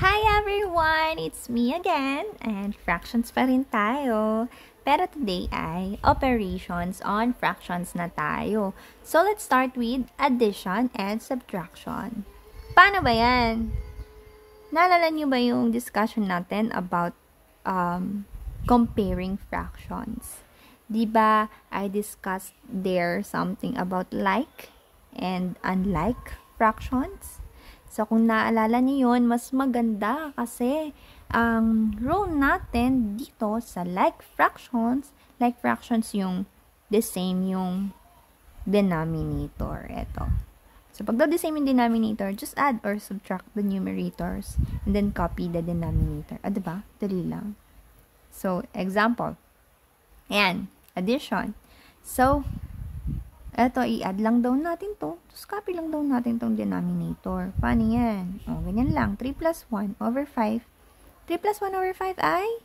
Hi everyone! It's me again, and fractions pa rin tayo. Pero today ay operations on fractions na tayo. So let's start with addition and subtraction. Paano ba yan? Naalala niyo ba yung discussion natin about comparing fractions? Diba, I discussed there something about like and unlike fractions? So, kung naalala niyo yun, mas maganda kasi ang rule natin dito sa like fractions yung the same yung denominator. Ito. So, pag the same yung denominator, just add or subtract the numerators and then copy the denominator. Diba? Dali lang. So, example. Ayan. Addition. So, eto, i-add lang daw natin to. Tapos, copy lang daw natin tong denominator. Paano yan? O, ganyan lang. 3 plus 1 over 5. 3 plus 1 over 5 ay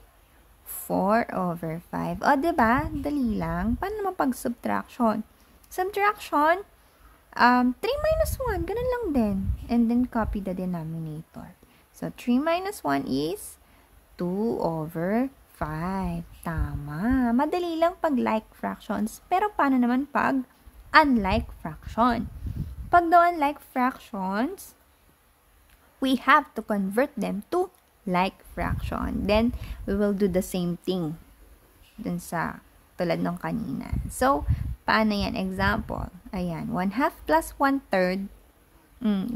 4 over 5. O, diba? Dali lang. Paano naman pag-subtraction? Subtraction, 3 minus 1. Ganun lang din. And then, copy the denominator. So, 3 minus 1 is 2 over 5. Tama. Madali lang pag like fractions. Pero, paano naman pag unlike fraction? Pag daw unlike fractions, we have to convert them to like fraction. Then, we will do the same thing dun sa tulad ng kanina. So, paano yan? Example. Ayan. 1/2 plus 1/3.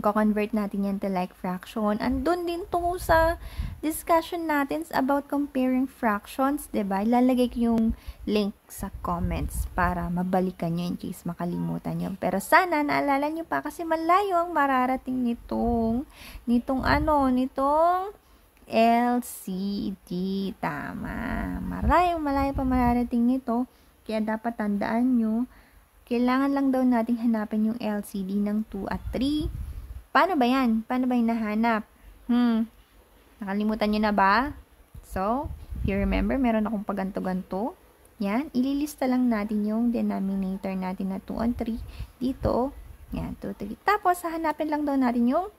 Ko-convert natin yan to like fraction. Andun din to sa discussion natin about comparing fractions, diba? Ilalagay ko yung link sa comments para mabalikan nyo in case makalimutan nyo. Pero sana naalala nyo pa kasi malayo ang mararating nitong LCD. Tama. Malayo pa mararating nito. Kaya dapat tandaan nyo, kailangan lang daw nating hanapin yung LCD ng 2 at 3. Paano ba yan? Paano ba yung nahanap? Nakalimutan nyo na ba? So, if you remember, meron akong paganto-ganto. Yan. Ililista lang natin yung denominator natin na 2 and 3 dito. Yan, 2, 3. Tapos, hahanapin lang daw natin yung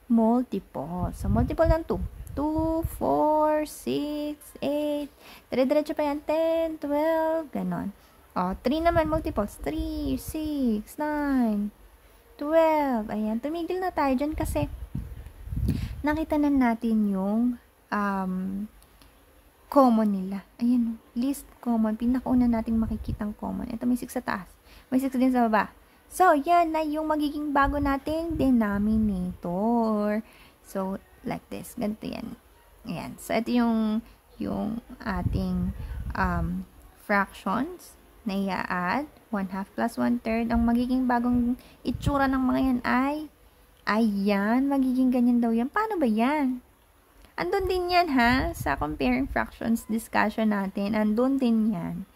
multiple. So, multiple ng 2. 2, 4, 6, 8. Dire-diretso pa yan. 10, 12. Ganon. O, 3 naman multiples. 3, 6, 9, 12. Ayan. Tumigil na tayo dyan kasi nakita na natin yung common nila. Ayan. Least common. Pinakauna nating makikitang common. Ito may 6 sa taas. May 6 din sa baba. So, yan na yung magiging bago nating denominator. So, like this. Ganito yan. Ayan. So, ito yung ating fractions na i-add. 1/2 plus 1/3. Ang magiging bagong itsura ng mga yan ay ayan. Magiging ganyan daw yan. Paano ba yan? Andun din yan ha. Sa comparing fractions discussion natin. Andun din yan.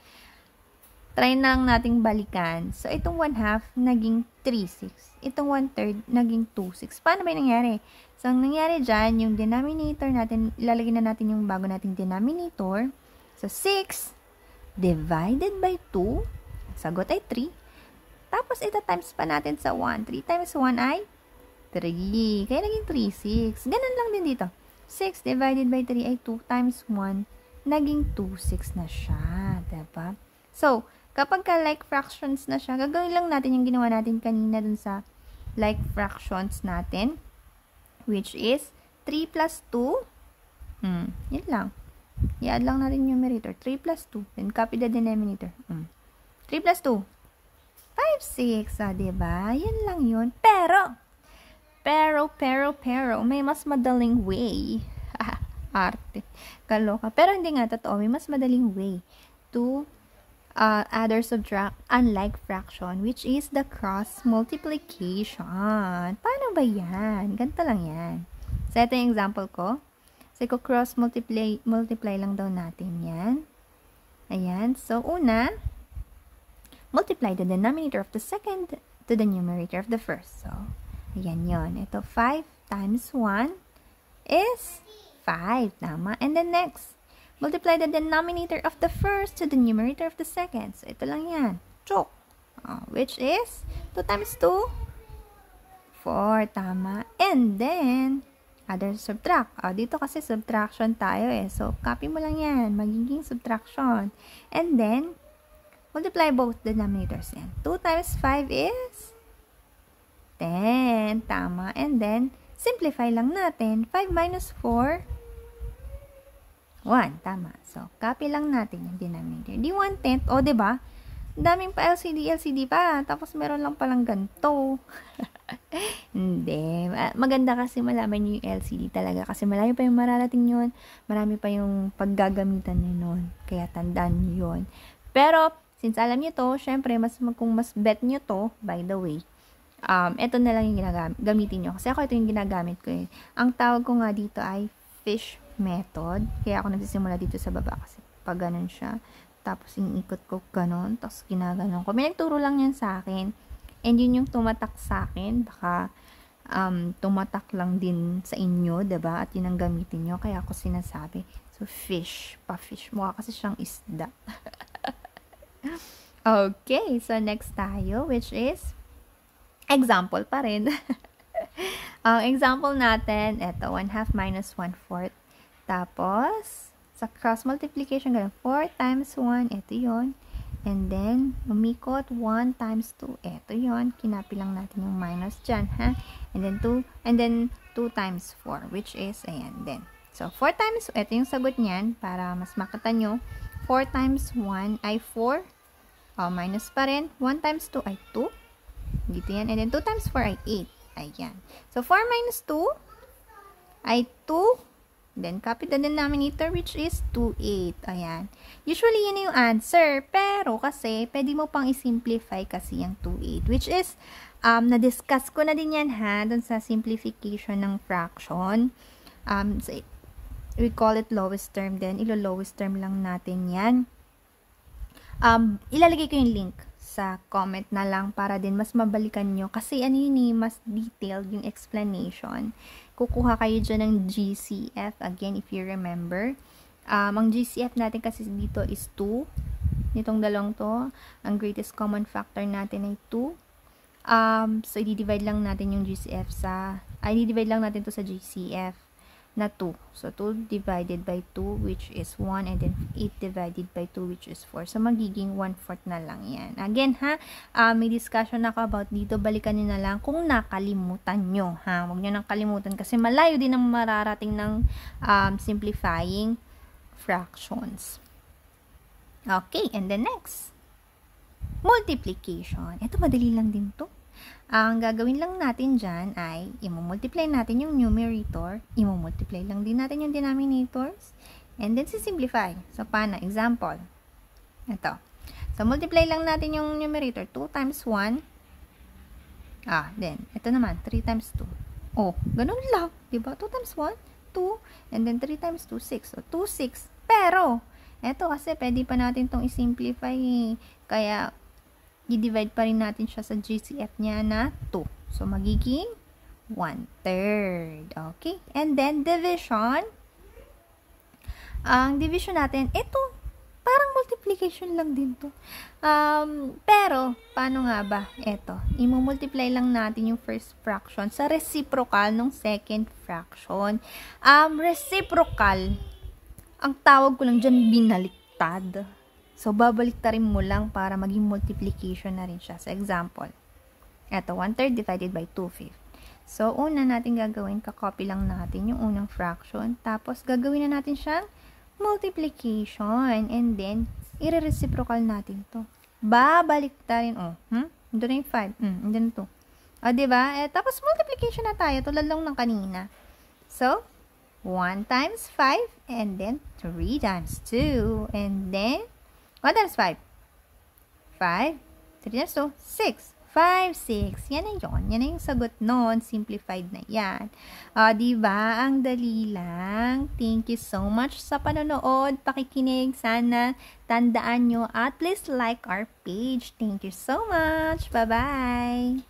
Try lang nating balikan. So, itong 1/2 naging 3/6. Itong 1/3 naging 2/6. Paano ba yung nangyari? So, ang nangyari dyan, yung denominator natin, ilalagay na natin yung bago nating denominator. So, 6 divided by 2. Sagot ay 3. Tapos, ito times pa natin sa 1. 3 times 1 ay 3. Kaya naging 3/6. Ganun lang din dito. 6 divided by 3 ay 2 times 1. Naging 2/6 na siya. Diba? So, kapag like fractions na siya, gagawin lang natin yung ginawa natin kanina dun sa like fractions natin. Which is 3 plus 2. Yun lang. I-add lang natin yung numerator. 3 plus 2. Then copy the denominator. 3 plus 2. 5, 6. Diba? Yan lang yun. Pero, may mas madaling way. Arte. Kaloka. Pero hindi nga totoo. May mas madaling way to add or subtract unlike fraction, which is the cross multiplication. Paano ba yan? Ganito lang yan. So, ito yung example ko. So, cross multiply lang daw natin yan. Ayan. So, una, multiply the denominator of the second to the numerator of the first. So, ayan yun. Ito, 5 times 1 is 5. Tama. And then next, multiply the denominator of the first to the numerator of the second. So, ito lang yan. Chok. Which is 2 times 2, 4. Tama. And then, Other subtract. Dito kasi subtraction tayo eh. So, copy mo lang yan. Magiging subtraction. And then, multiply both denominators. And 2 times 5 is 10. Tama. And then, simplify lang natin. 5 minus 4, 1. Tama. So, copy lang natin yung denominator. Di 1/10. O, diba? Daming pa LCD pa. Tapos, meron lang palang ganito. Hindi. Maganda kasi malaman nyo yung LCD talaga. Kasi malayo pa yung mararating yun. Marami pa yung paggagamitan nyo nun. Kaya tandaan nyo yun. Pero, since alam nyo to, syempre, kung mas bet nyo to, by the way, ito na lang yung gamitin nyo. Kasi ako ito yung ginagamit ko eh. Ang tawag ko nga dito ay fish method. Kaya ako nagsisimula dito sa baba kasi pag ganun siya. Tapos, iniikot ko ganun. Tapos, ginaganon ko. May nagturo lang yan sa akin. And yun yung tumatak sa akin. Baka, tumatak lang din sa inyo, diba? At yun ang gamitin nyo. Kaya ako sinasabi. So, fish. Pa-fish. Mukha kasi siyang isda. Okay. So, next tayo, which is, example pa rin. Ang example natin, eto, 1/2 minus 1/4. Tapos, sa cross multiplication, ganun, 4 times 1, ito yun. And then, umikot, 1 times 2, ito yun. Kinapi lang natin yung minus dyan, ha? And then 2 times 4, which is, ayan, then. So, 4 times, ito yung sagot niyan, para mas makita nyo. 4 times 1 ay 4. Minus pa rin. 1 times 2 ay 2. Dito yan. And then, 2 times 4 ay 8. Ayan. So, 4 minus 2 ay 2. Then, copy the denominator, which is 2/8. Ayan. Usually, yun yung answer. Pero, kasi, pwede mo pang i-simplify kasi yung 2/8. Which is, na-discuss ko na din yan, ha, dun sa simplification ng fraction. So, we call it lowest term din. Ilo-lowest term lang natin yan. Ilalagay ko yung link sa comment na lang para din mas mabalikan nyo. Kasi, ano yun eh, mas detailed yung explanation. Kukuha kayo dyan ng GCF. Again, if you remember. Ang GCF natin kasi dito is 2. Nitong dalawang to. Ang greatest common factor natin ay 2. So, i-divide lang natin yung GCF i-divide lang natin to sa GCF na 2. So, 2 divided by 2, which is 1. And then, 8 divided by 2, which is 4. So, magiging 1/4 na lang yan. Again, ha, may discussion ako about dito. Balikan nyo na lang kung nakalimutan nyo, ha. Huwag nyo nang kalimutan kasi malayo din ang mararating ng simplifying fractions. Okay, and then next. Multiplication. Ito, madali lang din to. Ang gagawin lang natin dyan ay i-multiply natin yung numerator, i-multiply lang din natin yung denominators, and then simplify. So, paano? Example. Ito. So, multiply lang natin yung numerator. 2 times 1. Then, ito naman, 3 times 2. Oh, ganun lang. Diba? 2 times 1, 2. And then, 3 times 2, 6. So, 2, 6. Pero, ito kasi, pwede pa natin itong i-simplify. Kaya, i-divide pa rin natin siya sa GCF niya na 2. So, magiging 1/3. Okay? And then, division. Ang division natin, ito, parang multiplication lang din to. Pero, paano nga ba? Ito, i-multiply lang natin yung first fraction sa reciprocal ng second fraction. Reciprocal, ang tawag ko lang dyan, binaliktad. So, babaliktarin mo lang para maging multiplication na rin siya. Sa example, eto, 1/3 divided by 2/5. So, una natin gagawin, kakopy lang natin yung unang fraction. Tapos, gagawin na natin siyang multiplication. And then, i-reciprocal natin to. Babaliktarin, ito na yung 5. Ito na 2. Diba? Tapos, multiplication na tayo. Tulad lang ng kanina. So, 1 times 5. And then, 3 times 2. And then, 1 times 5. 5. 3 times 2. 6. 5, 6. Yan na yun. Yan na yung sagot nun. Simplified na yan. Diba? Ang dali lang. Thank you so much sa panonood. Pakikinig. Sana tandaan nyo. At please like our page. Thank you so much. Bye-bye.